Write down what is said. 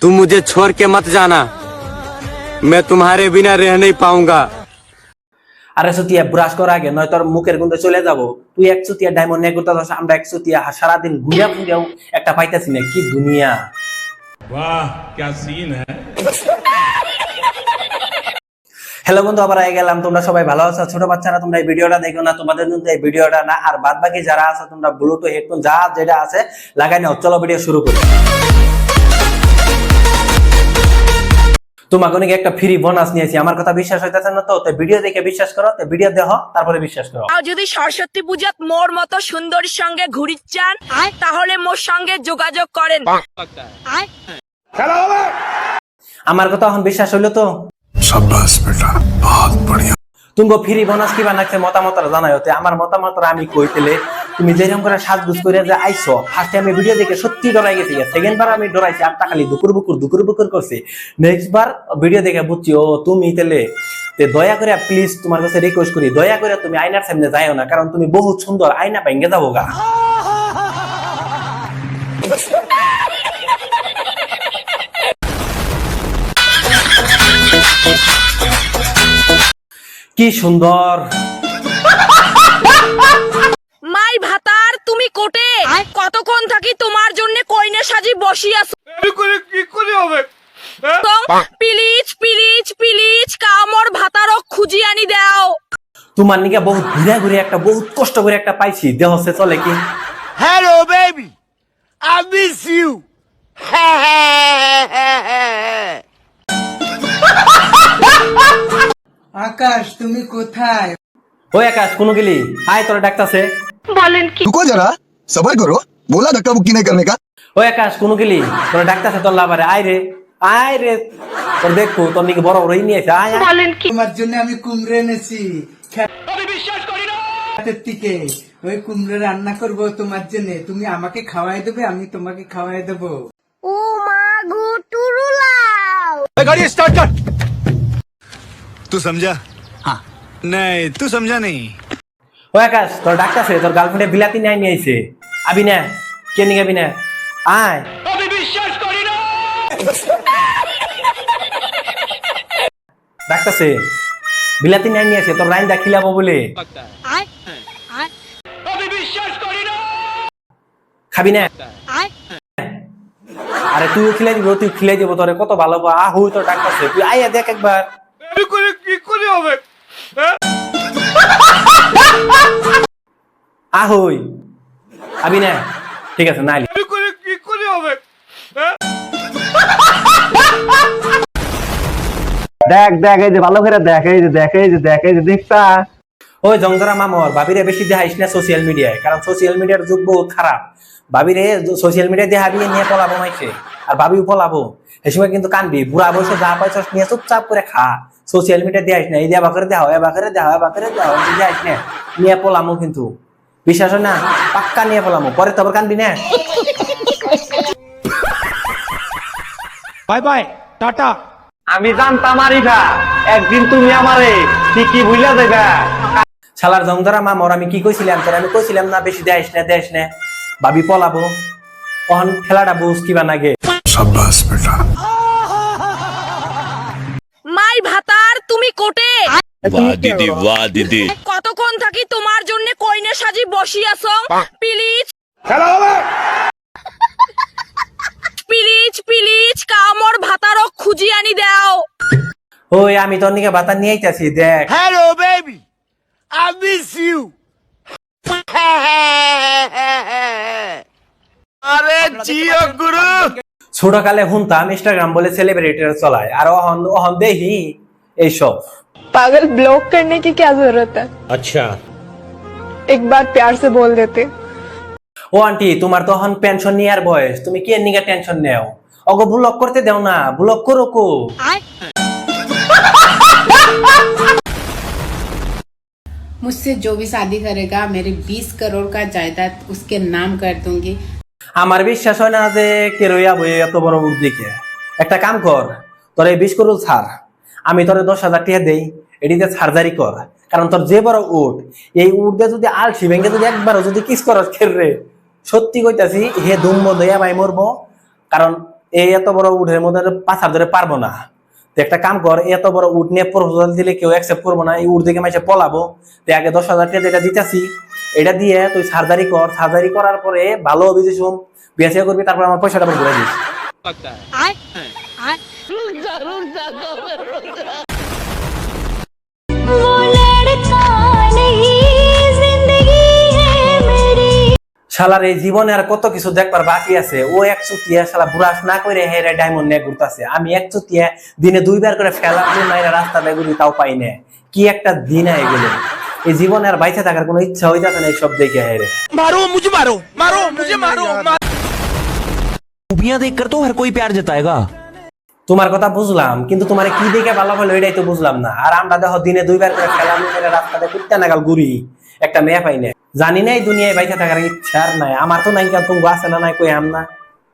तुम मुझे छोड़ के मत जाना, मैं तुम्हारे बिना रह नहीं पाऊंगा। আরে সুতিয়া ব্রাশ করার আগে নয় তোর মুখের গন্ধে চলে যাব। তুই এক সুতিয়া ডায়মন্ড নিয়ে ঘুরতেছিস, আমরা এক সুতিয়া সারাদিন ঘুরিয়া ফুরিয়াও একটা পাইতাছি না। কি দুনিয়া! वाह क्या सीन है। হ্যালো বন্ধু, আবার আগে গেলাম। তোমরা সবাই ভালো আছো? ছোট বাচ্চারা তোমরা এই ভিডিওটা দেখো না, তোমাদের জন্য এই ভিডিওটা না। আর বাদ বাকি যারা আছে তোমরা ব্লুটুথ হেডফোন যা যেটা আছে লাগাই নাও। চলো ভিডিও শুরু করি। তোমাকে অনেক একটা ফ্রি বোনাস নিয়েছি, আমার কথা বিশ্বাস হইতেছে না তো? ভিডিও দেখে বিশ্বাস করো, ভিডিও দেখো তারপরে বিশ্বাস করো। আর যদি সরস্বতী পূজাত মোর মতো সুন্দরীর সঙ্গে ঘুরির চান তাহলে মোর সঙ্গে যোগাযোগ করেন। আমার কথা এখন বিশ্বাস হইলো তো? शाबाश बेटा, बहुत बढ़िया। তুমি ফ্রি বোনাস কি বানাচ্ছে মতামত জানাই হতে। আমার মতামত আমি কইতেলে তুমি যেরকম করে সাজগুজ করে যে আইছো, ফার্স্টে আমি ভিডিও দেখে সত্যি ডরাই গেছি। সেকেন্ড বার আমি ডরাইছি, আটটা খালি দুকুর বুকুর করছে। নেক্সট বার ভিডিও দেখে বুঝছি ও তুমি তেলে। দয়া করে প্লিজ তোমার কাছে রিকোয়েস্ট করি, দয়া করে তুমি আয়নার সামনে যাইও না, কারণ তুমি বহুত সুন্দর, আয়না ভেঙে যাবো গা। কি সুন্দর! মাই ভাতার তুমি কোটে কতক্ষণ থাকি তোমার জন্য কইনে সাজি বসি আছো। কি করে হবে? প্লিজ প্লিজ প্লিজ কামর ভাতারও খুঁজি আনি দাও। তোমার নিকে বহুত ঘুরে ঘুরে একটা বহুত কষ্ট করে একটা পাইছি, দেহ সে চলে কি? Hello, baby. I miss you. আকাশ তুমি কোথায়? ওই আকাশ কোন গেলি? আয় তোর ডাকতাছে। रुको जरा, सबर करो। बोला धक्का मुक्की नहीं करने का। ওই আকাশ কোন গেলি? তোর ডাকতাছে তোর লাভারে। আয় রে আয় রে, তোর দেখো তোর নিকে বড় বড় নিয়ে এসে। আয় তোমার জন্য আমি কুমড়ো এনেছি। আমি বিশ্বাস করি না। থেকে ওই কুমড়ো রান্না করব তোমার জন্য, তুমি আমাকে খাওয়াই দেবে, আমি তোমাকে খাওয়াই দেবো। ও মা গো টুরুলাও। गाड़ी स्टार्ट कर। तू समझा? हाँ। नहीं, तू समझा नहीं। ওই আকাশ তোর ডাকতাছে, তোর গার্লফ্রেন্ডে বিলাতি নিয়ে নিয়ে আইছে। আবি না? কে নিয়ে আবি না? আয়। আমি বিশ্বাস করি না। ডাকতাছে বিলাতি নিয়ে নিয়ে আসে তোর রাইন্দা খিলাবো বলে। আমি বিশ্বাস করি না। খাবি না? আরে তুইও খিলাই দিব, তুই খিলাই দিব তোরে, কত ভালো পা। আহু তোর ডাকতাছে, তুই আইয়া দেখ একবার। কি করে হবে? আহুই আবি না? ঠিক আছে নাইলি। কি করে হবে? দেখ দেখ এই যে ভালো করে দেখ, এই যে দেখ, এই যে দেখ, এই যে দেখতা। ওই জংধরা মামর ভাবিরে বেশি দেখাইস না সোশ্যাল মিডিয়ায়, কারণ সোশ্যাল মিডিয়ার যুগ বহুত খারাপ। ভাবিরে সোশ্যাল মিডিয়ায় দেখাবি নিয়ে পলাবো মাইছে, আর ভাবিও পলাবো। এই সময় কিন্তু কানবি, বুড়া বয়সে যা পাইছস নিয়ে চুপচাপ করে খা। সোশ্যাল মিডিয়া দেখাইস না, এই দিয়ে বাকরে দেখাও, বাকরে দেখাও, বাকরে দেখাও, দেখাইস না, নিয়ে পলামো। কিন্তু বিশ্বাস হয় না, পাক্কা নিয়ে পলামো, পরে তো আবার কানবি না। Bye bye, tata. আমি জানতাম আরিফা একদিন তুমি আমারে ঠিকই ভুইলা যাইবা। শালার জংধরা মামর আমি কি কইছিলাম তোর? আমি কইছিলাম না বেশি দেখাইস না, ভাবি পলাবো। তখন খেলাটা বুঝ কি বানাগে। शाबाश बेटा। মাই ভাতার তুমি কোটে বাহ দিদি। কতক্ষণ থাকি তোমার জন্য কইনে সাজি বসি আছো। প্লিজ প্লিজ প্লিজ কামর ভাতারও খুঁজি আনি দাও। ওই আমি তোর নিকে বাতা নিয়ে আইতাছি, দেখ। Hello, baby. I miss you. अरे जियो गुरु। ছোটকালে শুনতাম ইনস্টাগ্রাম বলে সেলিব্রিটিরা চলায়, আর অহন দেখি এইসব। पागल ब्लॉक करने की क्या जरूरत है? अच्छा, एक बार प्यार से बोल देते। ও আন্টি তোমার তো এখন পেনশন নেওয়ার বয়স, তুমি কি এর নিকে টেনশন নেও? ওগো ব্লক করতে দাও না, ব্লক করো কো। मुझसे जो भी शादी करेगा मेरे 20 करोड़ का जायदाद उसके नाम कर दूंगी। আমার বিশ্বাস হয় না যে কে রইয়া বই এত বড় বুদ্ধিকে। একটা কাম কর, তোর এই 20 করোড় ছাড়, আমি তোরে 10,000 টাকা দেই, এটিতে সার্জারি কর। কারণ তোর যে বড় উঠ, এই উঠ দিয়ে যদি আলসি ভেঙে যদি একবারও যদি কিস করস খের রে, সত্যি কইতাছি হে দুম্ব দয়া ভাই মরবো। কারণ এই এত বড় উঠের মধ্যে পাছার ধরে পারবো না। তো একটা কাম কর, এত বড় উঠ নিয়ে প্রপোজাল দিলে কেউ অ্যাকসেপ্ট করবো না, এই উঠ দেখে মাইসে পলাবো। তো আগে 10,000 টাকা যেটা দিতেছি এটা দিয়ে তুই সার্জারি কর, সার্জারি করার পরে ভালো হবি যে শুন বিয়ে শিয়া করবি, তারপর আমার পয়সাটা ঘুরে দিস। শালার এই জীবনে আর কত কিছু দেখবার বাকি আছে। ও 100 শালা ব্রাশ না করে হেরে ডায়মন্ড নিয়ে ঘুরতেছে, আমি 100 দিনে 2 বার করে ফেলা মাইরা রাস্তা বেগুড়ি তাও পাই না। কি একটা দিন হয়ে গেল, এই জীবনে আর বাইচে থাকার কোনো ইচ্ছা হইতাছে না এইসব দেখে হেরে। मारो मुझे, मारो मारो मुझे, मारो। मूवियां देखकर तो हर कोई प्यार जताएगा। তোমার কথা বুঝলাম, কিন্তু তোমার কি দেখে ভালো হলো এটাই তো বুঝলাম না। আর আমরা দেখো দিনে 2 বার করে ফেলা মেরে রাস্তাতে কুত্তা নাগাল ঘুরি, একটা মেয়ে পাই না। জানি না এই দুনিয়ায় বাইচে থাকার ইচ্ছা আর নাই আমার, তো নাই। তুমি আছে না নাই কই আম না।